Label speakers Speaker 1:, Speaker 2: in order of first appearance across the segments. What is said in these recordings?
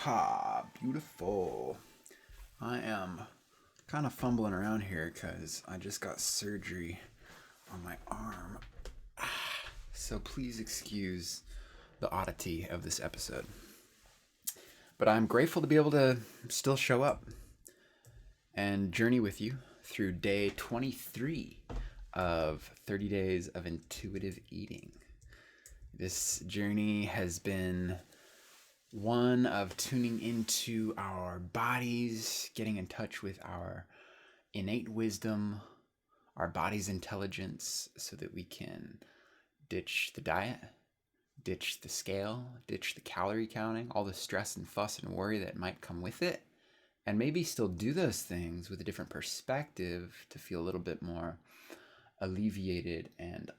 Speaker 1: Aloha, beautiful. I am kind of fumbling around here because I just got surgery on my arm. So please excuse the oddity of this episode. But I'm grateful to be able to still show up and journey with you through day 23 of 30 days of intuitive eating. This journey has been one of tuning into our bodies, getting in touch with our innate wisdom, our body's intelligence, so that we can ditch the diet, ditch the scale, ditch the calorie counting, all the stress and fuss and worry that might come with it, and maybe still do those things with a different perspective to feel a little bit more alleviated and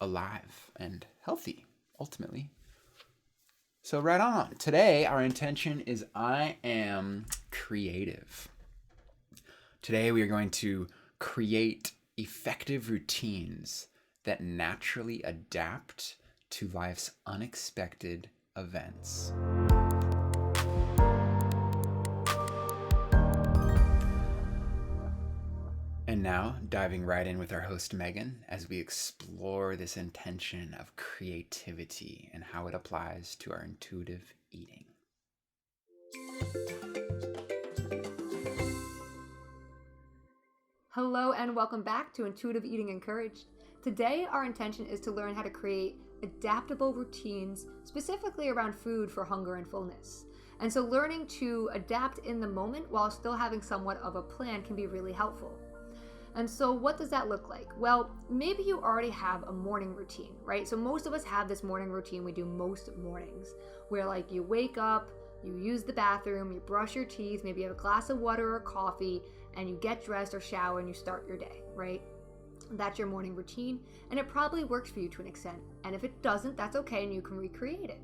Speaker 1: alive and healthy, ultimately. So right on. Today, our intention is I am creative. Today, we are going to create effective routines that naturally adapt to life's unexpected events. And now, diving right in with our host, Megan, as we explore this intention of creativity and how it applies to our intuitive eating.
Speaker 2: Hello and welcome back to Intuitive Eating Encouraged. Today, our intention is to learn how to create adaptable routines, specifically around food for hunger and fullness. And so learning to adapt in the moment while still having somewhat of a plan can be really helpful. And so what does that look like? Well, maybe you already have a morning routine, right? So most of us have this morning routine we do most mornings, where like you wake up, you use the bathroom, you brush your teeth, maybe you have a glass of water or coffee, and you get dressed or shower and you start your day, right? That's your morning routine, and it probably works for you to an extent. And if it doesn't, that's okay, and you can recreate it.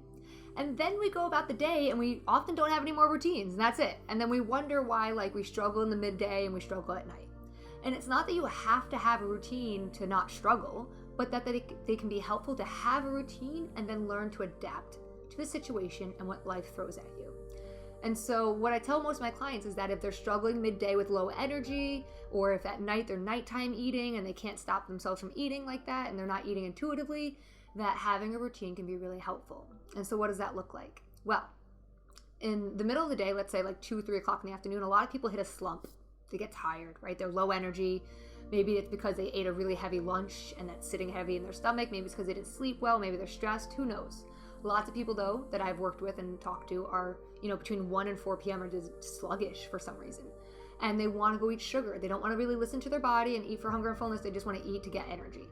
Speaker 2: And then we go about the day and we often don't have any more routines, and that's it. And then we wonder why like we struggle in the midday and we struggle at night. And it's not that you have to have a routine to not struggle, but that they can be helpful to have a routine and then learn to adapt to the situation and what life throws at you. And so what I tell most of my clients is that if they're struggling midday with low energy, or if at night they're nighttime eating and they can't stop themselves from eating like that and they're not eating intuitively, that having a routine can be really helpful. And so what does that look like? Well, in the middle of the day, let's say like 2-3 o'clock in the afternoon, a lot of people hit a slump. They get tired, right? They're low energy. Maybe it's because they ate a really heavy lunch and that's sitting heavy in their stomach. Maybe it's because they didn't sleep well. Maybe they're stressed. Who knows? Lots of people, though, that I've worked with and talked to are, between 1 and 4 p.m. are just sluggish for some reason. And they want to go eat sugar. They don't want to really listen to their body and eat for hunger and fullness. They just want to eat to get energy.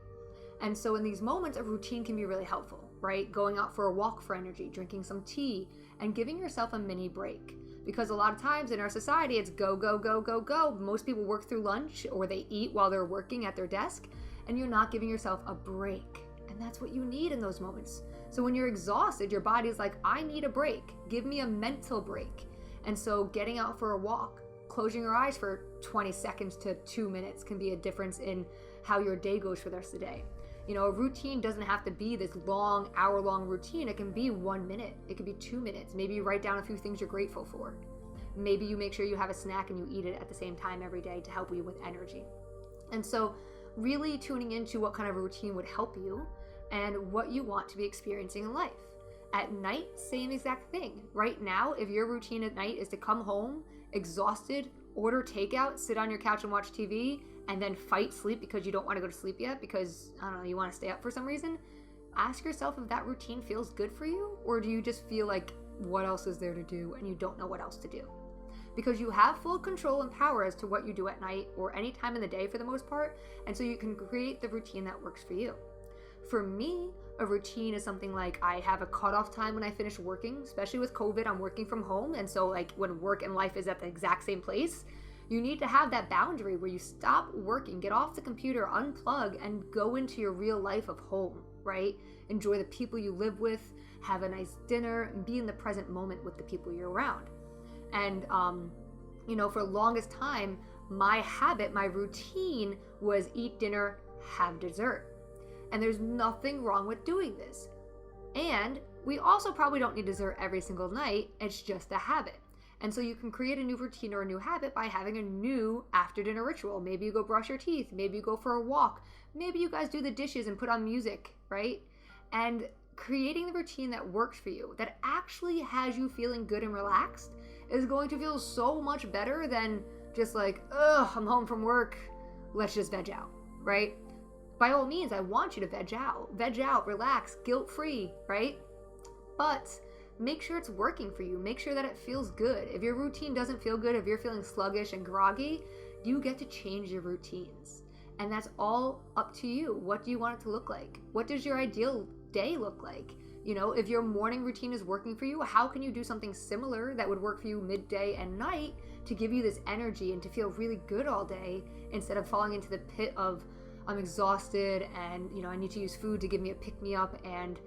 Speaker 2: And so in these moments, a routine can be really helpful, right? Going out for a walk for energy, drinking some tea, and giving yourself a mini break. Because a lot of times in our society, it's go, go, go, go, go. Most people work through lunch or they eat while they're working at their desk, and you're not giving yourself a break. And that's what you need in those moments. So when you're exhausted, your body's like, I need a break. Give me a mental break. And so getting out for a walk, closing your eyes for 20 seconds to 2 minutes can be a difference in how your day goes for the rest of the day. A routine doesn't have to be this long, hour-long routine. It can be 1 minute. It could be 2 minutes. Maybe you write down a few things you're grateful for. Maybe you make sure you have a snack and you eat it at the same time every day to help you with energy. And so really tuning into what kind of a routine would help you and what you want to be experiencing in life. At night, same exact thing. Right now, if your routine at night is to come home exhausted, order takeout, sit on your couch and watch TV, and then fight sleep because you don't want to go to sleep yet because, you want to stay up for some reason, ask yourself if that routine feels good for you, or do you just feel like what else is there to do and you don't know what else to do? Because you have full control and power as to what you do at night or any time in the day for the most part, and so you can create the routine that works for you. For me, a routine is something like I have a cutoff time when I finish working, especially with COVID, I'm working from home, and so like when work and life is at the exact same place, you need to have that boundary where you stop working, get off the computer, unplug, and go into your real life of home, right? Enjoy the people you live with, have a nice dinner, and be in the present moment with the people you're around. And, for the longest time, my habit, my routine was eat dinner, have dessert. And there's nothing wrong with doing this. And We also probably don't need dessert every single night, it's just a habit. And so you can create a new routine or a new habit by having a new after dinner ritual. Maybe you go brush your teeth, maybe you go for a walk, maybe you guys do the dishes and put on music, right? And creating the routine that works for you, that actually has you feeling good and relaxed, is going to feel so much better than just like, ugh, I'm home from work, let's just veg out, right? By all means, I want you to veg out, relax, guilt-free, right? But make sure it's working for you. Make sure that it feels good. If your routine doesn't feel good, if you're feeling sluggish and groggy, you get to change your routines. And that's all up to you. What do you want it to look like? What does your ideal day look like? You know, if your morning routine is working for you, how can you do something similar that would work for you midday and night to give you this energy and to feel really good all day instead of falling into the pit of I'm exhausted and, I need to use food to give me a pick-me-up and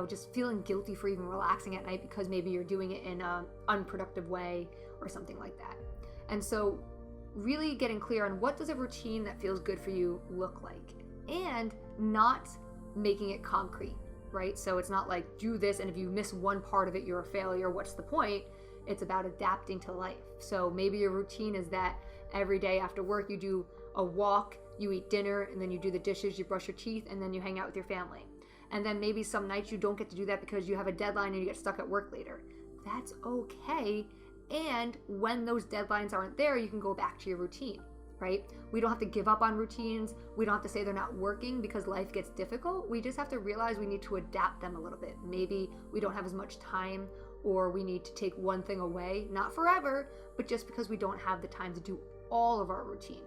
Speaker 2: just feeling guilty for even relaxing at night because maybe you're doing it in an unproductive way or something like that. And so really getting clear on what does a routine that feels good for you look like, and not making it concrete, right? So it's not like do this and if you miss one part of it, you're a failure. What's the point? It's about adapting to life. So maybe your routine is that every day after work, you do a walk, you eat dinner, and then you do the dishes, you brush your teeth, and then you hang out with your family. And then maybe some nights you don't get to do that because you have a deadline and you get stuck at work later. That's okay. And when those deadlines aren't there, you can go back to your routine, right? We don't have to give up on routines. We don't have to say they're not working because life gets difficult. We just have to realize we need to adapt them a little bit. Maybe we don't have as much time, or we need to take one thing away, not forever, but just because we don't have the time to do all of our routine.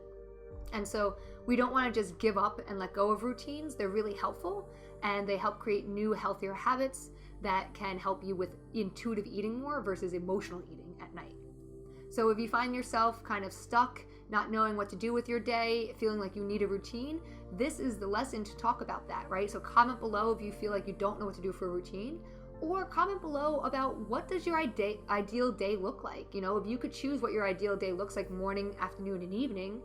Speaker 2: And so we don't want to just give up and let go of routines. They're really helpful and they help create new, healthier habits that can help you with intuitive eating more versus emotional eating at night. So if you find yourself kind of stuck, not knowing what to do with your day, feeling like you need a routine, this is the lesson to talk about that, right? So comment below if you feel like you don't know what to do for a routine, or comment below about what does your ideal day look like. If you could choose what your ideal day looks like, morning, afternoon, and evening,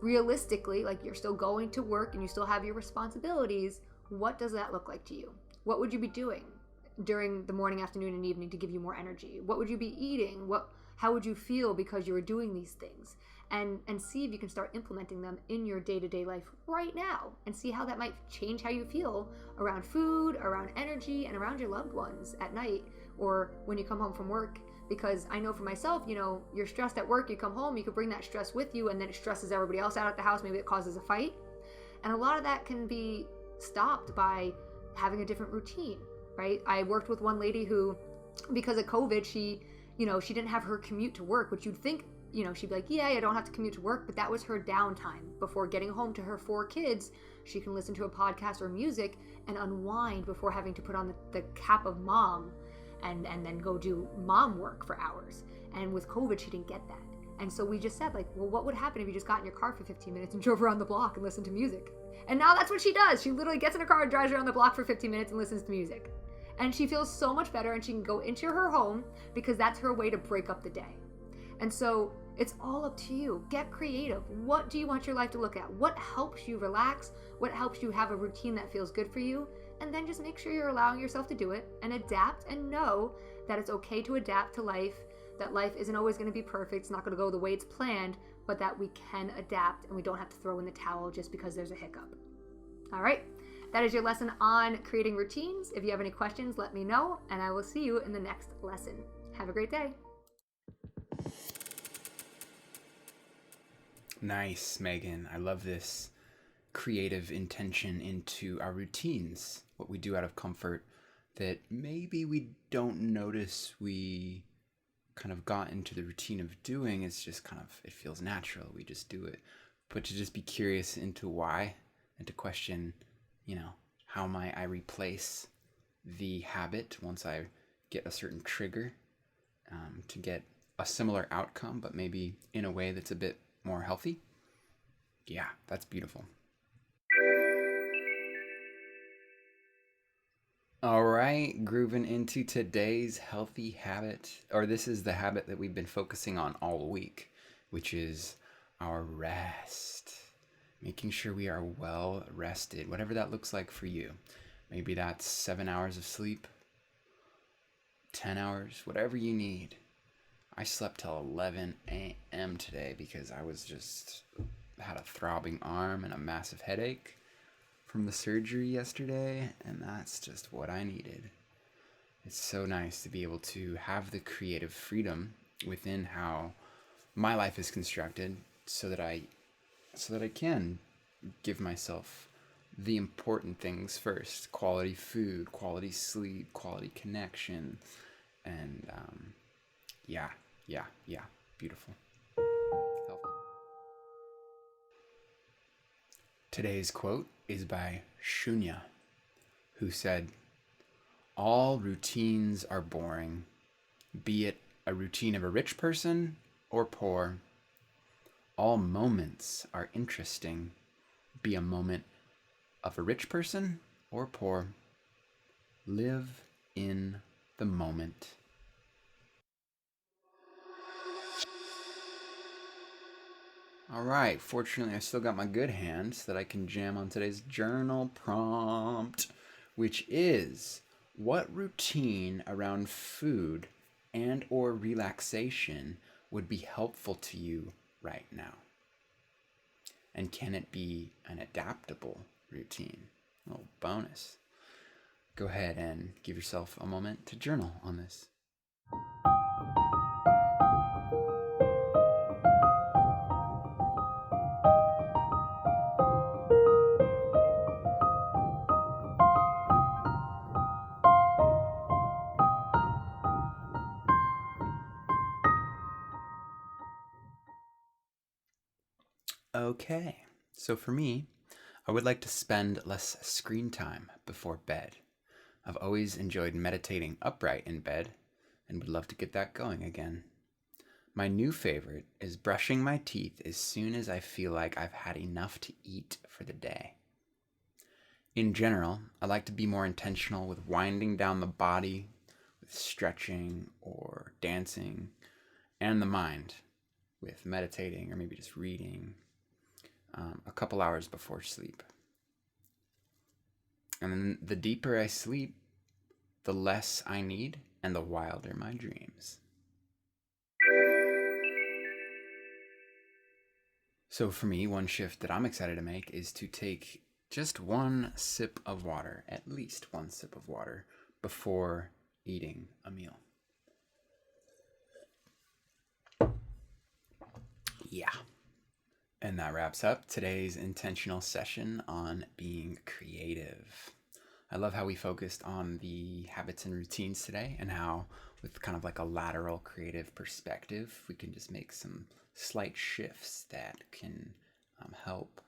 Speaker 2: realistically, like you're still going to work and you still have your responsibilities, what does that look like to you? What would you be doing during the morning, afternoon, and evening to give you more energy? What would you be eating? How would you feel because you were doing these things? And see if you can start implementing them in your day-to-day life right now, and see how that might change how you feel around food, around energy, and around your loved ones at night or when you come home from work. Because I know for myself, you're stressed at work, you come home, you could bring that stress with you, and then it stresses everybody else out at the house. Maybe it causes a fight. And a lot of that can be stopped by having a different routine, right? I worked with one lady who, because of COVID, she didn't have her commute to work, which you'd think, she'd be like, yeah, I don't have to commute to work, but that was her downtime. Before getting home to her 4 kids, she can listen to a podcast or music and unwind before having to put on the cap of mom and then go do mom work for hours. And with COVID, she didn't get that. And so we just said, like, well, what would happen if you just got in your car for 15 minutes and drove around the block and listened to music? And now that's what she does. She literally gets in her car and drives around the block for 15 minutes and listens to music. And she feels so much better, and she can go into her home because that's her way to break up the day. And so it's all up to you. Get creative. What do you want your life to look at? What helps you relax? What helps you have a routine that feels good for you? And then just make sure you're allowing yourself to do it and adapt, and know that it's okay to adapt to life, that life isn't always going to be perfect. It's not going to go the way it's planned, but that we can adapt and we don't have to throw in the towel just because there's a hiccup. All right. That is your lesson on creating routines. If you have any questions, let me know, and I will see you in the next lesson. Have a great day.
Speaker 1: Nice, Megan. I love this creative intention into our routines, what we do out of comfort that maybe we don't notice we kind of got into the routine of doing. It's just kind of, it feels natural. We just do it. But to just be curious into why and to question, how might I replace the habit once I get a certain trigger to get a similar outcome, but maybe in a way that's a bit more healthy. Yeah, that's beautiful. All right, grooving into today's healthy habit, or this is the habit that we've been focusing on all week, which is our rest. Making sure we are well rested, whatever that looks like for you. Maybe that's 7 hours of sleep, 10 hours, whatever you need. I slept till 11 a.m. today because I was just had a throbbing arm and a massive headache from the surgery yesterday, and that's just what I needed. It's so nice to be able to have the creative freedom within how my life is constructed so that I can give myself the important things first: quality food, quality sleep, quality connection, and yeah, yeah, beautiful. Healthy. Today's quote is by Shunya, who said, "All routines are boring, be it a routine of a rich person or poor. All moments are interesting, be a moment of a rich person or poor. Live in the moment." All right, fortunately, I still got my good hand so that I can jam on today's journal prompt, which is, what routine around food and or relaxation would be helpful to you right now? And can it be an adaptable routine? A little bonus. Go ahead and give yourself a moment to journal on this. Okay, so for me, I would like to spend less screen time before bed. I've always enjoyed meditating upright in bed and would love to get that going again. My new favorite is brushing my teeth as soon as I feel like I've had enough to eat for the day. In general, I like to be more intentional with winding down the body, with stretching or dancing, and the mind with meditating or maybe just reading a couple hours before sleep. And then the deeper I sleep, the less I need and the wilder my dreams. So for me, one shift that I'm excited to make is to take just one sip of water, at least one sip of water, before eating a meal. Yeah. And that wraps up today's intentional session on being creative. I love how we focused on the habits and routines today, and how, with kind of like a lateral creative perspective, we can just make some slight shifts that can help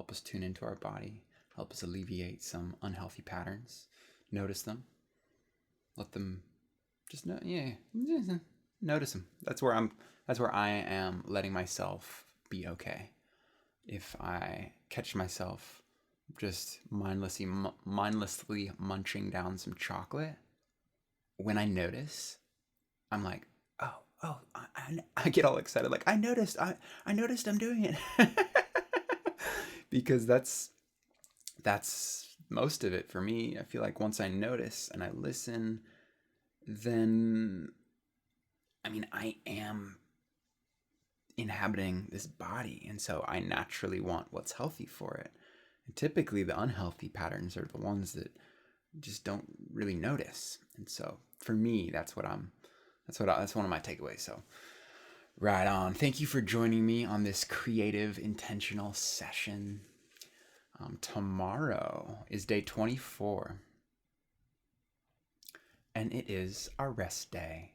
Speaker 1: us tune into our body, help us alleviate some unhealthy patterns, notice them, let them just know, notice them. That's where I am letting myself be okay. If I catch myself just mindlessly munching down some chocolate, when I notice, I'm like, I get all excited. Like, I noticed I'm doing it. Because that's most of it for me. I feel like once I notice and I listen, then, I am inhabiting this body, and so I naturally want what's healthy for it. And typically the unhealthy patterns are the ones that just don't really notice. And so for me, that's one of my takeaways. So right on. Thank you for joining me on this creative, intentional session. Tomorrow is day 24, and it is our rest day.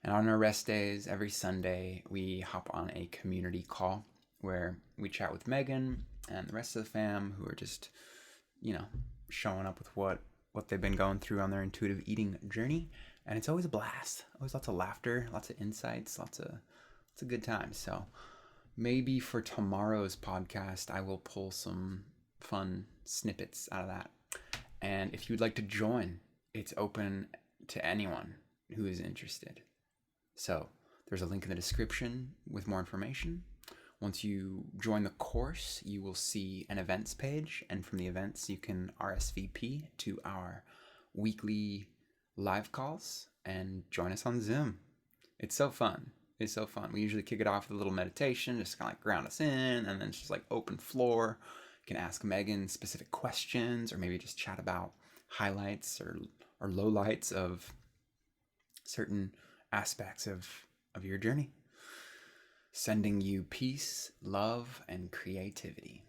Speaker 1: And on our rest days, every Sunday, we hop on a community call where we chat with Megan and the rest of the fam, who are just, showing up with what they've been going through on their intuitive eating journey. And it's always a blast. Always lots of laughter, lots of insights, lots of good times. So maybe for tomorrow's podcast, I will pull some fun snippets out of that. And if you'd like to join, it's open to anyone who is interested. So there's a link in the description with more information. Once you join the course, you will see an events page, and from the events, you can RSVP to our weekly live calls and join us on Zoom. It's so fun. It's so fun. We usually kick it off with a little meditation, just kind of like ground us in, and then it's just like open floor. You can ask Megan specific questions, or maybe just chat about highlights or lowlights of certain aspects of your journey. Sending you peace, love, and creativity.